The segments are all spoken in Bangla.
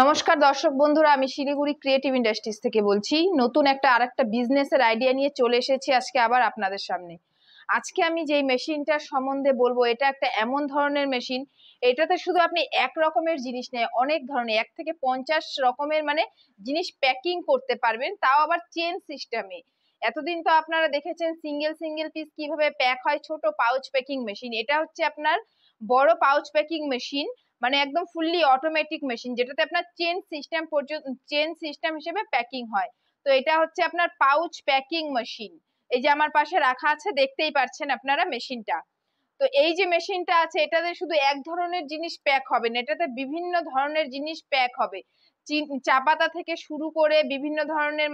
নমস্কার দর্শক বন্ধুরা, আমি শিলিগুড়ি ক্রিয়েটিভ ইন্ডাস্ট্রিজ থেকে বলছি। নতুন আরেকটা বিজনেসের আইডিয়া নিয়ে চলে এসেছি আজকে আবার আপনাদের সামনে। আজকে আমি যেই মেশিনটার সম্বন্ধে বলবো, এটা একটা এমন ধরনের মেশিন, এটাতে শুধু আপনি এক রকমের জিনিস নেই, অনেক ধরনের 1 থেকে 50 রকমের জিনিস প্যাকিং করতে পারবেন, তাও আবার চেন সিস্টেমে। এতদিন তো আপনারা দেখেছেন সিঙ্গেল সিঙ্গেল পিস কিভাবে প্যাক হয়, ছোট পাউচ প্যাকিং মেশিন। এটা হচ্ছে আপনার বড় পাউচ প্যাকিং মেশিন, একদম ফুললি অটোমেটিক মেশিন, যেটাতে আপনার চেন সিস্টেম হিসেবে প্যাকিং হয়। তো এটা হচ্ছে আপনার পাউচ প্যাকিং মেশিন। এই যে আমার পাশে রাখা আছে, দেখতেই পাচ্ছেন আপনারা মেশিনটা। তো এই যে মেশিনটা আছে, এটাতে শুধু এক ধরনের জিনিস প্যাক হবে না, এটাতে বিভিন্ন ধরনের জিনিস প্যাক হবে। চা পাতা থেকে শুরু করে বিভিন্ন ধরনের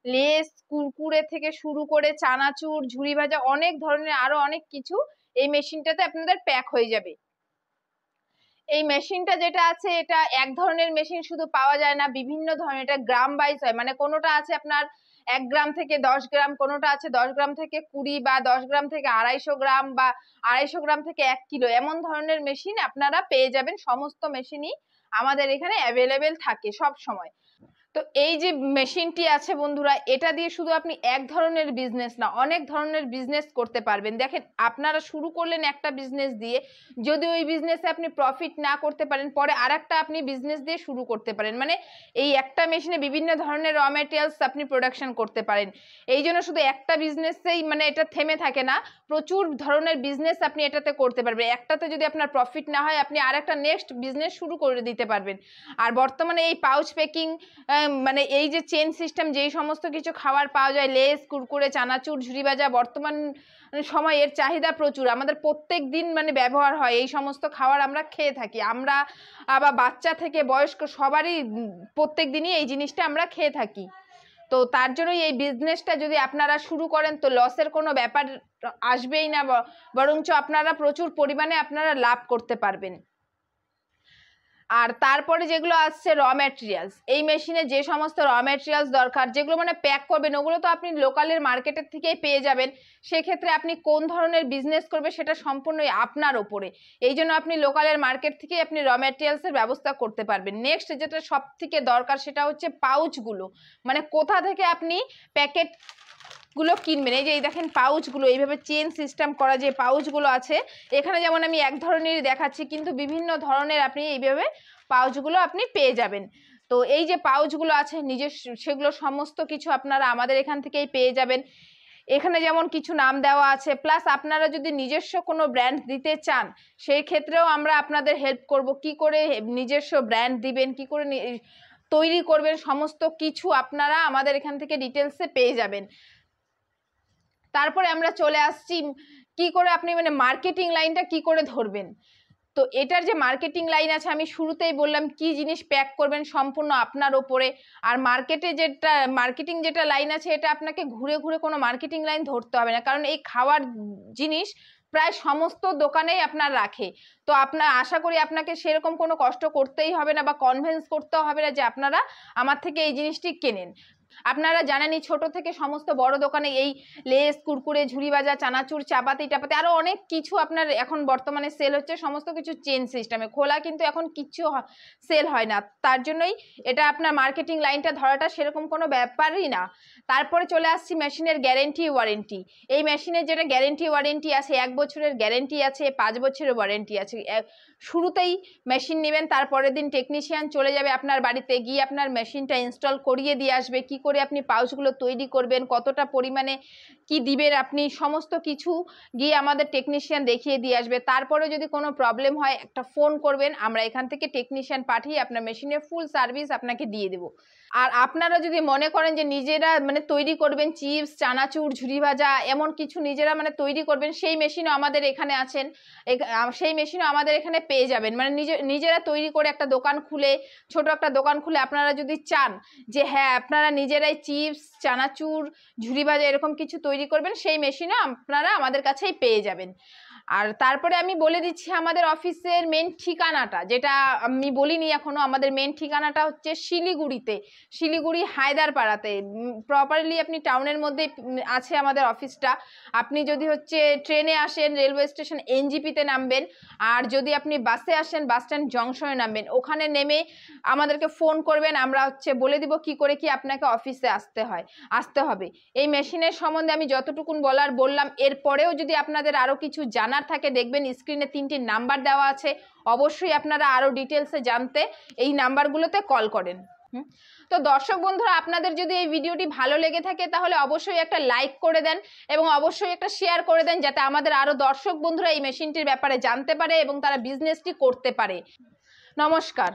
লেস, কুরকুরে থেকে শুরু করে চানাচুর, ঝুরি ভাজা, অনেক ধরনের আরো অনেক কিছু এই মেশিনটাতে আপনাদের প্যাক হয়ে যাবে। এই মেশিনটা যেটা আছে, এটা এক ধরনের মেশিন শুধু পাওয়া যায় না, বিভিন্ন ধরনের। এটা গ্রাম ওয়াইজ হয়, কোনোটা আছে আপনার 1 গ্রাম থেকে 10 গ্রাম, কোনোটা আছে 10 গ্রাম থেকে 20, বা 10 গ্রাম থেকে 250 গ্রাম, বা 250 গ্রাম থেকে 1 কিলো, এমন ধরনের মেশিন আপনারা পেয়ে যাবেন। সমস্ত মেশিনই আমাদের এখানে অ্যাভেলেবেল থাকে সব সময়। তো এই যে মেশিনটি আছে বন্ধুরা, এটা দিয়ে শুধু আপনি এক ধরনের বিজনেস না, অনেক ধরনের বিজনেস করতে পারবেন। দেখেন, আপনারা শুরু করলেন একটা বিজনেস দিয়ে, যদি ওই বিজনেসে আপনি প্রফিট না করতে পারেন, পরে আরেকটা আপনি বিজনেস দিয়ে শুরু করতে পারেন। এই একটা মেশিনে বিভিন্ন ধরনের র ম্যাটেরিয়ালস আপনি প্রোডাকশন করতে পারেন। এই জন্য শুধু একটা বিজনেসেই এটা থেমে থাকে না, প্রচুর ধরনের বিজনেস আপনি এটাতে করতে পারবেন। একটাতে যদি আপনার প্রফিট না হয়, আপনি আরেকটা নেক্সট বিজনেস শুরু করে দিতে পারবেন। আর বর্তমানে এই পাউচ প্যাকিং, এই যে চেন সিস্টেম, যেই সমস্ত কিছু খাবার পাওয়া যায়, লেস, কুরকুরে, চানাচুর, ঝুরি ভাজা, বর্তমান সময় এর চাহিদা প্রচুর। আমাদের প্রত্যেক দিন ব্যবহার হয়, এই সমস্ত খাবার আমরা খেয়ে থাকি। আমরা আবার বাচ্চা থেকে বয়স্ক সবারই প্রত্যেক দিনই এই জিনিসটা আমরা খেয়ে থাকি। তো তার জন্যই এই বিজনেসটা যদি আপনারা শুরু করেন, তো লসের কোনো ব্যাপার আসবেই না, বরঞ্চ আপনারা প্রচুর পরিমাণে আপনারা লাভ করতে পারবেন। আর তারপরে যেগুলো আসছে র ম্যাটেরিয়ালস, এই মেশিনে যে সমস্ত র ম্যাটেরিয়ালস দরকার, যেগুলো প্যাক করবেন, ওগুলো তো আপনি লোকালের মার্কেটের থেকেই পেয়ে যাবেন। সেক্ষেত্রে আপনি কোন ধরনের বিজনেস করবে সেটা সম্পূর্ণই আপনার ওপরে। এই জন্য আপনি লোকালের মার্কেট থেকেই আপনি র ম্যাটেরিয়ালসের ব্যবস্থা করতে পারবেন। নেক্সট যেটা সব থেকে দরকার, সেটা হচ্ছে পাউচগুলো। কোথা থেকে আপনি প্যাকেট গুলো কিনবেন। এই যে দেখেন পাউচগুলো, এইভাবে চেন সিস্টেম করা যে পাউচগুলো আছে, এখানে যেমন আমি এক ধরনেরই দেখাচ্ছি, কিন্তু বিভিন্ন ধরনের আপনি এইভাবে পাউচগুলো আপনি পেয়ে যাবেন। তো এই যে পাউচগুলো আছে নিজস্ব, সেগুলো সমস্ত কিছু আপনারা আমাদের এখান থেকেই পেয়ে যাবেন। এখানে যেমন কিছু নাম দেওয়া আছে, প্লাস আপনারা যদি নিজস্ব কোনো ব্র্যান্ড দিতে চান, সেই ক্ষেত্রেও আমরা আপনাদের হেল্প করব। কি করে নিজস্ব ব্র্যান্ড দিবেন, কি করে তৈরি করবেন, সমস্ত কিছু আপনারা আমাদের এখান থেকে ডিটেলসে পেয়ে যাবেন। তারপরে আমরা চলে আসছি কি করে আপনি মার্কেটিং লাইনটা কি করে ধরবেন। তো এটার যে মার্কেটিং লাইন আছে, আমি শুরুতেই বললাম কি জিনিস প্যাক করবেন সম্পূর্ণ আপনার ওপরে। আর মার্কেটিং যেটা লাইন আছে, এটা আপনাকে ঘুরে ঘুরে কোনো মার্কেটিং লাইন ধরতে হবে না, কারণ এই খাওয়ার জিনিস প্রায় সমস্ত দোকানেই আপনার রাখে। তো আপনার আশা করি আপনাকে সেরকম কোনো কষ্ট করতেই হবে না, বা কনভিন্স করতেও হবে না যে আপনারা আমার থেকে এই জিনিসটি কেনেন। আপনারা জানেনই, ছোট থেকে সমস্ত বড় দোকানে এই লেস, কুরকুরে, ঝুরি ভাজা, চানাচুর, চাপাতি টাপাতি, আরো অনেক কিছু আপনার এখন বর্তমানে সেল হচ্ছে। সমস্ত কিছু চেন সিস্টেমে খোলা, কিন্তু এখন কিচ্ছু সেল হয় না। তার জন্যই এটা আপনার মার্কেটিং লাইনটা ধরাটা সেরকম কোনো ব্যাপারই না। তারপরে চলে আসছি মেশিনের গ্যারেন্টি ওয়ারেন্টি। এই মেশিনের যেটা গ্যারেন্টি ওয়ারেন্টি আছে, 1 বছরের গ্যারেন্টি আছে, 5 বছরের ওয়ারেন্টি আছে। শুরুতেই মেশিন নেবেন, তারপরের দিন টেকনিশিয়ান চলে যাবে আপনার বাড়িতে, গিয়ে আপনার মেশিনটা ইনস্টল করিয়ে দিয়ে আসবে। কি করে আপনি পাউচগুলো তৈরি করবেন, কতটা পরিমাণে কি দিবেন, আপনি সমস্ত কিছু গিয়ে আমাদের টেকনিশিয়ান দেখিয়ে দিয়ে আসবে। তারপরে যদি কোনো প্রবলেম হয়, একটা ফোন করবেন, আমরা এখান থেকে টেকনিশিয়ান পাঠিয়ে আপনার মেশিনের ফুল সার্ভিস আপনাকে দিয়ে দেবো। আর আপনারা যদি মনে করেন যে নিজেরা তৈরি করবেন, চিপস, চানাচুর, ঝুরি ভাজা, এমন কিছু নিজেরা তৈরি করবেন, সেই মেশিনও আমাদের এখানে আছেন, সেই মেশিনও আমাদের এখানে পেয়ে যাবেন। নিজেরা তৈরি করে একটা দোকান খুলে, ছোট একটা দোকান খুলে আপনারা যদি চান যে হ্যাঁ আপনারা নিজেরাই চিপস, চানাচুর, ঝুরি ভাজা এরকম কিছু তৈরি করবেন, সেই মেশিনও আপনারা আমাদের কাছেই পেয়ে যাবেন। আর তারপরে আমি বলে দিচ্ছি আমাদের অফিসের মেন ঠিকানাটা, যেটা আমি বলিনি এখনো। আমাদের মেন ঠিকানাটা হচ্ছে শিলিগুড়িতে, শিলিগুড়ি হায়দারপাড়াতে। প্রপারলি আপনি টাউনের মধ্যে আছে আমাদের অফিসটা। আপনি যদি হচ্ছে ট্রেনে আসেন রেলওয়ে স্টেশন এনজিপিতে নামবেন, আর যদি আপনি বাসে আসেন বাস স্ট্যান্ড জংশনে নামবেন। ওখানে নেমে আমাদেরকে ফোন করবেন, আমরা হচ্ছে বলে দিব কি করে কি আপনাকে অফিসে আসতে হবে। এই মেশিনের সম্বন্ধে আমি যতটুকুন বলার বললাম। এরপরেও যদি আপনাদের আরো কিছু জানার থাকে, দেখবেন স্ক্রিনে 3টি নাম্বার দেওয়া আছে, অবশ্যই আপনারা আরো ডিটেলসে জানতে এই নাম্বারগুলোতে কল করেন। তো দর্শক বন্ধুরা, আপনাদের যদি এই ভিডিওটি ভালো লেগে থাকে তাহলে অবশ্যই একটা লাইক করে দেন এবং অবশ্যই একটা শেয়ার করে দেন, যাতে আমাদের আরো দর্শক বন্ধুরা এই মেশিনটির ব্যাপারে জানতে পারে এবং তারা বিজনেসটি করতে পারে। নমস্কার।